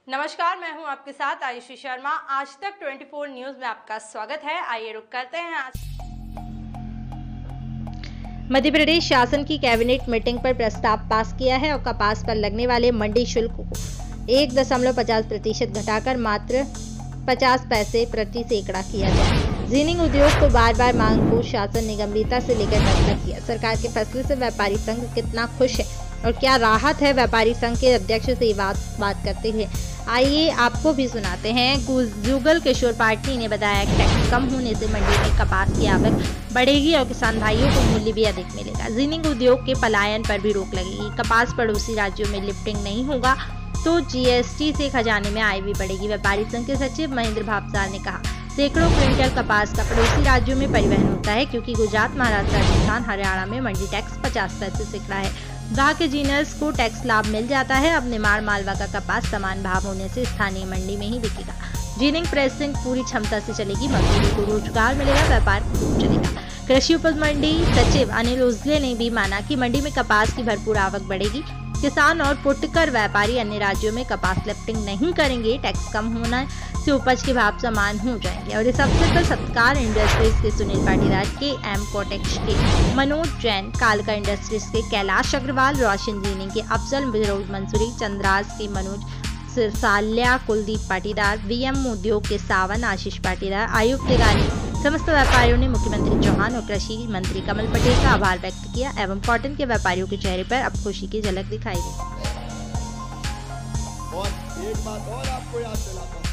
नमस्कार, मैं हूं आपके साथ आयुषी शर्मा। आज तक 24 न्यूज में आपका स्वागत है। आइए रुक करते हैं आज। मध्य प्रदेश शासन की कैबिनेट मीटिंग पर प्रस्ताव पास किया है और कपास पर लगने वाले मंडी शुल्क को 1.50% घटाकर मात्र 50 पैसे प्रति सैकड़ा किया जाए। जीनिंग उद्योग को बार बार मांग को शासन ने गंभीरता से लेकर दस्तक दिया। सरकार के फैसले से व्यापारी संघ कितना खुश है और क्या राहत है, व्यापारी संघ के अध्यक्ष से ये बात करते हैं। आइए आपको भी सुनाते हैं। जुगल किशोर पाटनी ने बताया कि टैक्स कम होने से मंडी में कपास की आवक बढ़ेगी और किसान भाइयों को मूल्य भी अधिक मिलेगा। जीनिंग उद्योग के पलायन पर भी रोक लगेगी। कपास पड़ोसी राज्यों में लिफ्टिंग नहीं होगा तो जीएसटी से खजाने में आय भी बढ़ेगी। व्यापारी संघ के सचिव महेंद्र भावसार ने कहा, सैकड़ों क्विंटल कपास का पड़ोसी राज्यों में परिवहन होता है क्योंकि गुजरात, महाराष्ट्र, राजस्थान, हरियाणा में मंडी टैक्स 50 पैसे सैकड़ा है। गांव के जीनर्स को टैक्स लाभ मिल जाता है। अब निमाड़ मालवा का कपास समान भाव होने से स्थानीय मंडी में ही बिकेगा। जीनिंग प्रेसिंग पूरी क्षमता से चलेगी। मजदूरों को रोजगार मिलेगा, व्यापार खूब चलेगा। कृषि उपज मंडी सचिव अनिल उजले ने भी माना कि मंडी में कपास की भरपूर आवक बढ़ेगी। किसान और फुटकर व्यापारी अन्य राज्यों में कपास लिफ्टिंग नहीं करेंगे। टैक्स कम होने से उपज के भाव समान हो जाएंगे। और इस अवसर पर सत्कार इंडस्ट्रीज के सुनील पाटीदार, KM कोटेक्स के मनोज जैन, कालका इंडस्ट्रीज के कैलाश अग्रवाल, रोशन जीनिंग के अफजल मंसूरी, चंद्रास के मनोज सिरसाल्या, कुलदीप पाटीदार, VM उद्योग के सावन, आशीष पाटीदार, आयुक्त तिगारी, समस्त व्यापारियों ने मुख्यमंत्री चौहान और कृषि मंत्री कमल पटेल का आभार व्यक्त किया एवं कॉटन के व्यापारियों के चेहरे पर अब खुशी की झलक दिखाई दी। और एक बात और आपको याद दिलाता हूं,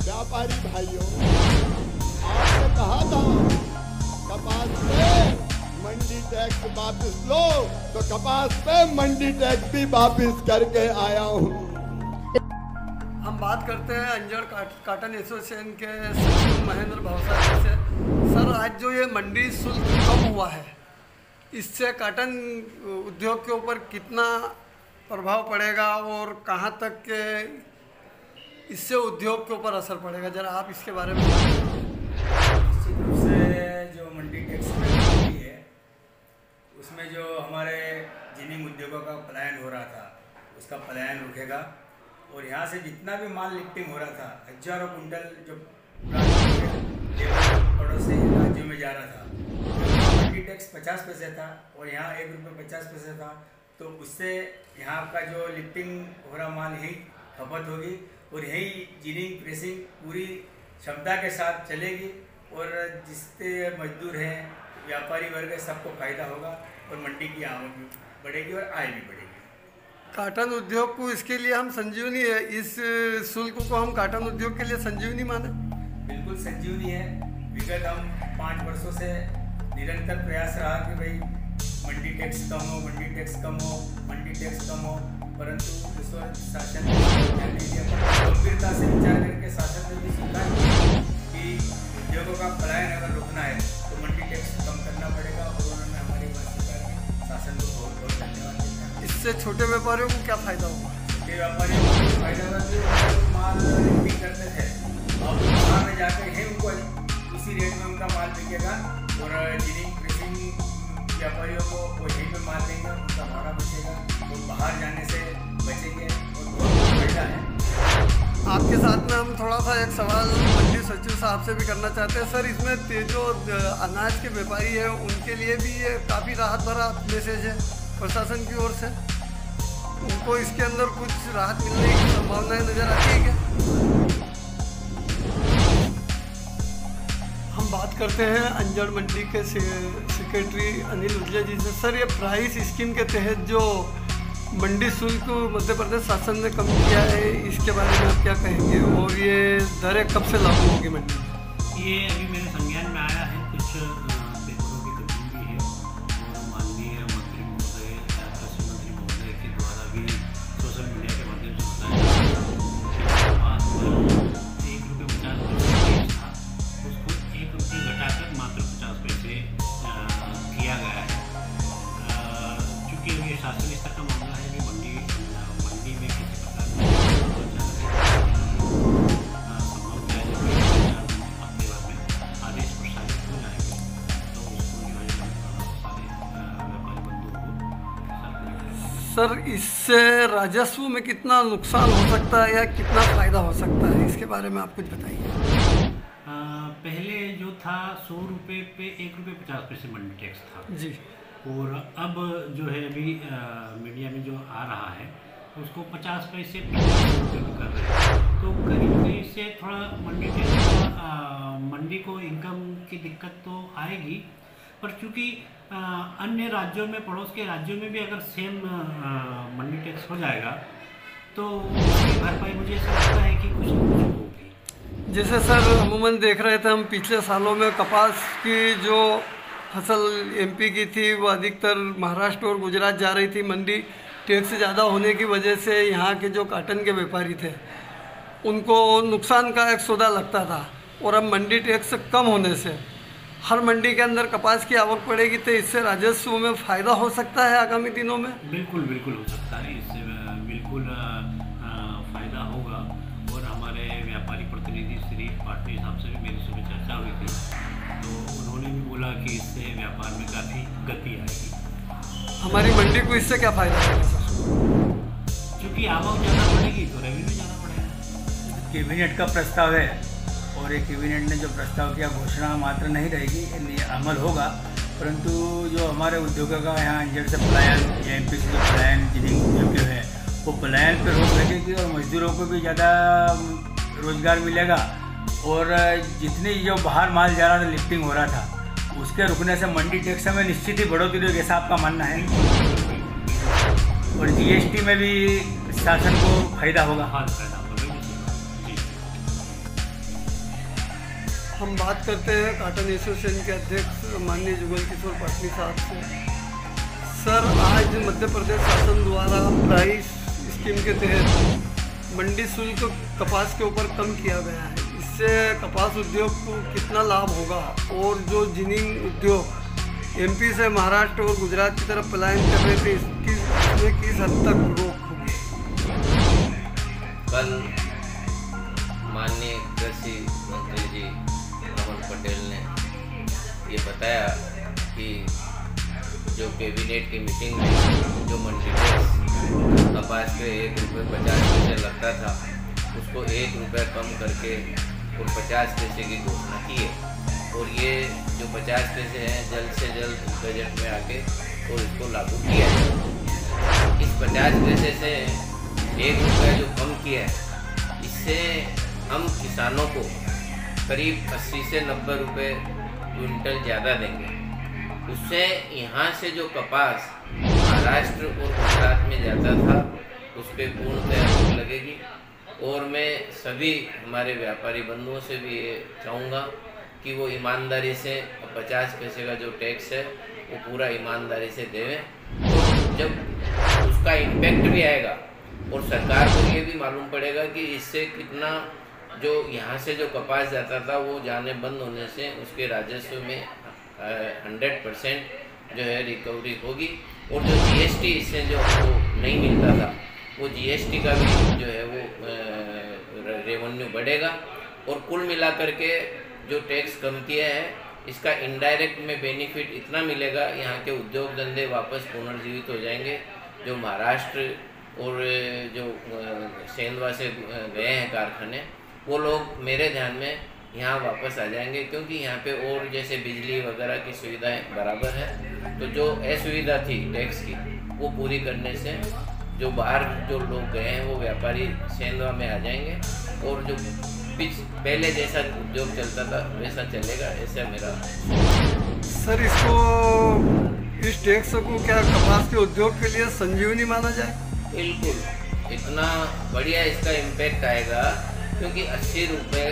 व्यापारी भाइयों, आपने कहा था कपास पे मंडी टैक्स वापस लो, तो कपास पे मंडी टैक्स भी वापस करके आया हूं। हम बात करते हैं अंजड़ काटन एसोसिएशन के सचिव महेंद्र भावसार से। सर, आज जो ये मंडी शुल्क कम हुआ है, इससे काटन उद्योग के ऊपर कितना प्रभाव पड़ेगा और कहाँ तक के इससे उद्योग के ऊपर असर पड़ेगा, जरा आप इसके बारे में निश्चित रूप से जो मंडी टैक्स है उसमें जो हमारे जिनिंग उद्योगों का पलायन हो रहा था उसका पलायन रुकेगा और यहाँ से जितना भी माल लिफ्टिंग हो रहा था, हजारों कुंटल जो पड़ोसी राज्यों में जा रहा था, मंडी टैक्स 50 पैसे था और यहाँ 1 रुपये 50 पैसे था, तो उससे यहाँ का जो लिफ्टिंग हो रहा माल यही खपत होगी और यही जीनिंग प्रेसिंग पूरी क्षमता के साथ चलेगी और जिससे मजदूर हैं, व्यापारी वर्ग है, सबको फायदा होगा और मंडी की आवक भी बढ़ेगी और आय भी बढ़ेगी। काटन उद्योग को इसके लिए हम संजीवनी है, इस शुल्क को हम काटन उद्योग के लिए संजीवनी माने। बिल्कुल संजीवनी है। विगत हम 5 वर्षों से निरंतर प्रयास रहा कि भाई मंडी टैक्स कम हो, मंडी टैक्स कम हो, मंडी टैक्स कम हो, परंतु इस वक्त शासन गंभीरता से विचार करके शासन ने भी स्वीकार कि उद्योगों का पलायन अगर रोकना है तो मंडी टैक्स कम करना पड़ेगा और उन्होंने हमारी बात स्वीकार की। शासन को बहुत बहुत धन्यवाद देता है। इससे छोटे व्यापारियों को क्या फायदा होगा? छोटे व्यापारियों को फायदा होगा जो माल लिफ्टिंग करते थे, अब बाहर में जाकर ही उनको उसी रेट में उनका माल बिकेगा और जीनिंग प्रेसिंग व्यापारियों को वो यहीं पे माल देंगे, उनका भाड़ा बचेगा, वो बाहर जाने से बचेंगे और बहुत फायदा है। आपके साथ में हम थोड़ा सा एक सवाल मंडी सचिव साहब से भी करना चाहते हैं। सर, इसमें जो अनाज के व्यापारी है उनके लिए भी ये काफ़ी राहत भरा मैसेज है प्रशासन की ओर से, उनको इसके अंदर कुछ राहत मिलने की संभावनाएं नजर आती है क्या? हम बात करते हैं अंजड़ मंडी के सेक्रेटरी अनिल उजले जी से। सर, ये प्राइस स्कीम के तहत जो मंडी शुल्क मध्य प्रदेश शासन ने कम किया है, इसके बारे में आप क्या कहेंगे और ये दरें कब से लागू होगी मंडी में? ये अभी मेरे संज्ञान में आया है, कुछ पेपरों की कमी भी है और माननीय मंत्री महोदय, कृषि मंत्री महोदय के द्वारा भी सोशल मीडिया के माध्यम से बताया कपास पर 1 रुपये 50 पैसे था, उसको 1 रुपये घटाकर मात्र 50 पैसे किया गया है। चूँकि ये शासन स्तर का मामला है कि मंडी में किसी प्रकार संभव है अपने बार में आदेश इससे राजस्व में कितना नुकसान हो सकता है या कितना फ़ायदा हो सकता है, इसके बारे में आप कुछ बताइए। पहले जो था 100 रुपये पे 1 रुपये 50 पैसे मंडी टैक्स था जी, और अब जो है अभी मीडिया में जो आ रहा है उसको 50 पैसे 50 रुपये में कर रहे हैं। तो करीब करीब से थोड़ा मंडी टैक्स मंडी को इनकम की दिक्कत तो आएगी, पर चूँकि अन्य राज्यों में, पड़ोस के राज्यों में भी अगर सेम मंडी टैक्स हो जाएगा तो उसकी भरपाई मुझे ऐसा लगता है कि कुछ न कुछ होगी। जैसे सर अमूमन देख रहे थे हम पिछले सालों में कपास की जो फसल एमपी की थी वो अधिकतर महाराष्ट्र और गुजरात जा रही थी। मंडी टैक्स ज़्यादा होने की वजह से यहाँ के जो काटन के व्यापारी थे उनको नुकसान का एक सौदा लगता था, और अब मंडी टैक्स कम होने से हर मंडी के अंदर कपास की आवक पड़ेगी, तो इससे राजस्व में फ़ायदा हो सकता है आगामी दिनों में। बिल्कुल बिल्कुल हो सकता है, इससे बिल्कुल फ़ायदा होगा। और हमारे व्यापारी प्रतिनिधि श्री पाटनी साहब से भी मेरी सुबह चर्चा हुई थी, तो उन्होंने भी बोला कि इससे व्यापार में काफ़ी गति आएगी। हमारी मंडी को इससे क्या फ़ायदा होगा सर? क्योंकि आवक ज़्यादा बढ़ेगी तो रेवेन्यू ज़्यादा बढ़ेगा। कैबिनेट का प्रस्ताव है और ये कैबिनेट ने जो प्रस्ताव किया घोषणा मात्र नहीं रहेगी, अमल होगा, परंतु जो हमारे उद्योगों का यहाँ अंजड़ से पलायन या एमपी से जो पलायन जिन्हें उद्योग है वो पलायन पर रोक लगेगी और मजदूरों को भी ज़्यादा रोजगार मिलेगा। और जितनी जो बाहर माल जा रहा था, लिफ्टिंग हो रहा था, उसके रुकने से मंडी टैक्स में निश्चित ही बढ़ोतरी होगी, ऐसा आपका मानना है। और जीएसटी में भी शासन को फायदा होगा। हाँ, फायदा होगा जी। हम बात करते हैं काटन एसोसिएशन के अध्यक्ष माननीय जुगल किशोर पाटनी साहब से। सर, आज मध्य प्रदेश शासन द्वारा प्राइस स्कीम के तहत मंडी शुल्क कपास के ऊपर कम किया गया है, इससे कपास उद्योग को कितना लाभ होगा, और जो जिनिंग उद्योग एमपी से महाराष्ट्र और गुजरात की तरफ पलायन कर रहे थे इसमें किस हद तक रोक होगी? कल माननीय कृषि मंत्री जी मोहन पटेल ने ये बताया कि जो कैबिनेट की मीटिंग में जो मंडी टैक्स कपास पे 1 रुपये 50 पैसे लगता था उसको 1 रुपये कम करके और 50 पैसे की घोषणा की है। और ये जो 50 पैसे हैं जल्द से जल्द बजट में आके और इसको लागू किया है। इस 50 पैसे से 1 रुपया जो कम किया है, इससे हम किसानों को करीब 80 से 90 रुपये क्विंटल ज़्यादा देंगे। उससे यहाँ से जो कपास महाराष्ट्र और गुजरात में जाता था उस पर पूर्णतः रोक लगेगी। और मैं सभी हमारे व्यापारी बंधुओं से भी ये चाहूँगा कि वो ईमानदारी से 50 पैसे का जो टैक्स है वो पूरा ईमानदारी से देवें। और जब उसका इम्पैक्ट भी आएगा और सरकार को ये भी मालूम पड़ेगा कि इससे कितना जो यहाँ से जो कपास जाता था वो जाने बंद होने से उसके राजस्व में 100% जो है रिकवरी होगी। और जो जीएसटी इससे जो हमको नहीं मिलता था वो जीएसटी का भी जो है वो रेवेन्यू बढ़ेगा। और कुल मिलाकर के जो टैक्स कम किया है इसका इनडायरेक्ट में बेनिफिट इतना मिलेगा, यहाँ के उद्योग धंधे वापस पुनर्जीवित हो जाएंगे। जो महाराष्ट्र और जो सेंधवा से गए हैं कारखाने, वो लोग मेरे ध्यान में यहाँ वापस आ जाएंगे, क्योंकि यहाँ पे और जैसे बिजली वगैरह की सुविधाएं बराबर है। तो जो असुविधा थी टैक्स की वो पूरी करने से जो बाहर जो लोग गए हैं वो व्यापारी सेंधवा में आ जाएंगे और जो पहले जैसा उद्योग चलता था वैसा चलेगा, ऐसा मेरा। सर, इसको इस टैक्स को क्या कपास के उद्योग के लिए संजीवनी माना जाए? बिल्कुल, इतना बढ़िया इसका इम्पैक्ट आएगा, क्योंकि 80 रुपये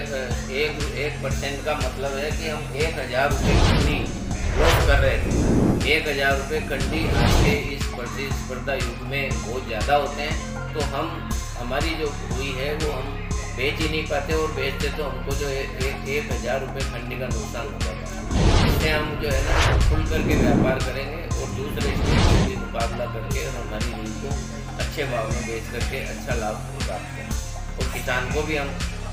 1% का मतलब है कि हम 1000 रुपये कंडी लॉस कर रहे थे। 1000 रुपये कंडी आज के इस प्रतिस्पर्धा युग में बहुत ज़्यादा होते हैं। तो हमारी जो हुई है वो हम बेच ही नहीं पाते, और बेचते तो हमको जो है 1000 रुपये कंडी का नुकसान हो जाता है। इससे हम जो है ना खुल करके व्यापार करेंगे और दूसरे स्टेट से भी मुकाबला करके और हमारी नील को अच्छे भाव में बेच करके अच्छा लाभ प्राप्त करें, और किसान को भी हम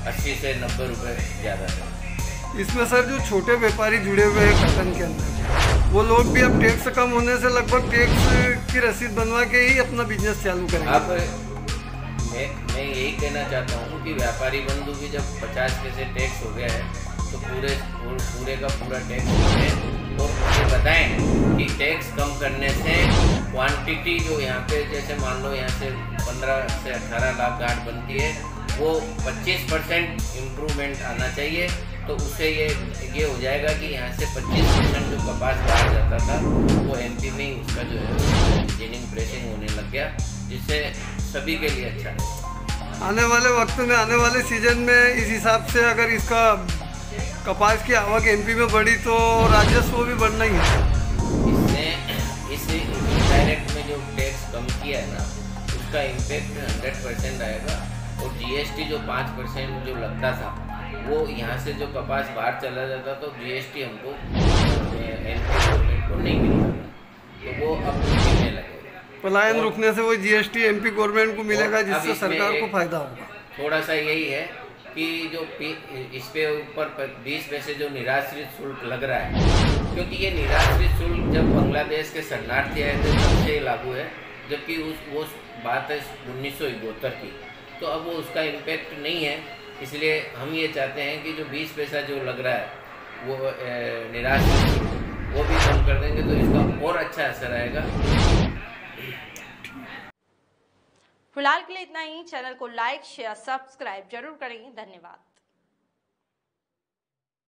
80 से 90 रुपये ज़्यादा दें। इसमें सर जो छोटे व्यापारी जुड़े हुए हैं काटन के अंदर, वो लोग भी अब टैक्स कम होने से लगभग टैक्स की रसीद बनवा के ही अपना बिजनेस चालू करेंगे। अब मैं यही कहना चाहता हूँ कि व्यापारी बंधु भी जब 50 पैसे टैक्स हो गया है तो पूरे का पूरा टैक्स है, और मुझे बताएं कि टैक्स कम करने से क्वांटिटी जो यहाँ पे, जैसे मान लो यहाँ से 15 से 18 लाख गांठ बनती है, वो 25% इम्प्रूवमेंट आना चाहिए। तो उससे ये हो जाएगा कि यहाँ से 25% जो कपास बाहर जाता था वो एमपी में ही उसका जो है जिनिंग प्रेसिंग होने लग गया, जिससे सभी के लिए अच्छा है। आने वाले वक्त में, आने वाले सीजन में इस हिसाब से अगर इसका कपास की आवक एमपी में बढ़ी तो राजस्व भी बढ़ना ही है। इससे डायरेक्ट में जो टैक्स कम किया है ना, उसका इम्पेक्ट 100% आएगा। और जीएसटी जो 5% जो लगता था, वो यहाँ से जो कपास बाहर चला जाता तो जीएसटी हमको एमपी गवर्नमेंट को नहीं मिलता, तो वो अब मिलने लगेगा। पलायन रुकने से वो जीएसटी एमपी गवर्नमेंट को मिलेगा, जिससे सरकार को फायदा होगा। थोड़ा सा यही है कि जो इस पे ऊपर 20 पैसे जो निराश्रित शुल्क लग रहा है, क्योंकि ये निराश्रित शुल्क जब बांग्लादेश के शरणार्थी आए थे तब से लागू है, जबकि वो बात है 1972 की, तो अब वो उसका इम्पेक्ट नहीं है। इसलिए हम ये चाहते हैं कि जो 20 पैसा जो लग रहा है वो निराश्रित वो भी कम कर देंगे तो इसका और अच्छा असर आएगा। फिलहाल के लिए इतना ही। चैनल को लाइक शेयर सब्सक्राइब जरूर करें। धन्यवाद।